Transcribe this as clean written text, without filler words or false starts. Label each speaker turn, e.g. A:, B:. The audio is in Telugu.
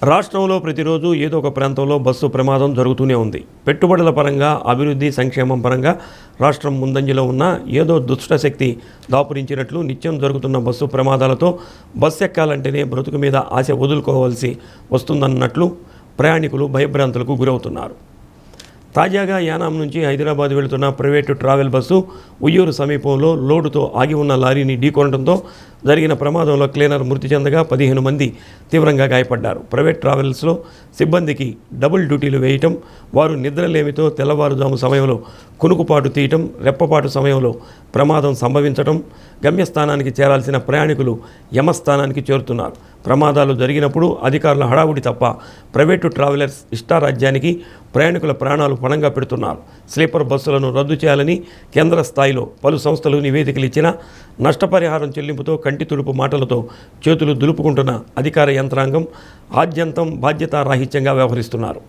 A: రాష్ట్రంలో ప్రతిరోజు ఏదో ఒక ప్రాంతంలో బస్సు ప్రమాదం జరుగుతూనే ఉంది. పెట్టుబడుల పరంగా, అభివృద్ధి సంక్షేమం పరంగా రాష్ట్రం ముందంజలో ఉన్న ఏదో దుష్టశక్తి దాపురించినట్లు నిత్యం జరుగుతున్న బస్సు ప్రమాదాలతో బస్సు ఎక్కాలంటేనే బ్రతుకు మీద ఆశ వదులుకోవాల్సి వస్తుందన్నట్లు ప్రయాణికులు భయభ్రాంతులకు గురవుతున్నారు. తాజాగా యానాం నుంచి హైదరాబాద్ వెళుతున్న ప్రైవేటు ట్రావెల్ బస్సు ఉయ్యూరు సమీపంలో లోడుతో ఆగి ఉన్న లారీని ఢీకొనడంతో జరిగిన ప్రమాదంలో క్లీనర్ మృతి చెందగా 15 మంది తీవ్రంగా గాయపడ్డారు. ప్రైవేట్ ట్రావెల్స్లో సిబ్బందికి డబుల్ డ్యూటీలు వేయటం, వారు నిద్రలేమితో తెల్లవారుజాము సమయంలో కునుకుపాటు తీయటం, రెప్పపాటు సమయంలో ప్రమాదం సంభవించటం, గమ్యస్థానానికి చేరాల్సిన ప్రయాణికులు యమస్థానానికి చేరుతున్నారు. ప్రమాదాలు జరిగినప్పుడు అధికారుల హడావుడి తప్ప ప్రైవేటు ట్రావెలర్స్ ఇష్టారాజ్యానికి ప్రయాణికుల ప్రాణాలు పణంగా పెడుతున్నారు. స్లీపర్ బస్సులను రద్దు చేయాలని కేంద్ర స్థాయిలో పలు సంస్థలు నివేదికలు ఇచ్చినా నష్టపరిహారం చెల్లింపుతో కంటి తుడుపు మాటలతో చేతులు దులుపుకుంటున్న అధికార యంత్రాంగం ఆద్యంతం బాధ్యతారాహిత్యంగా వ్యవహరిస్తున్నారు.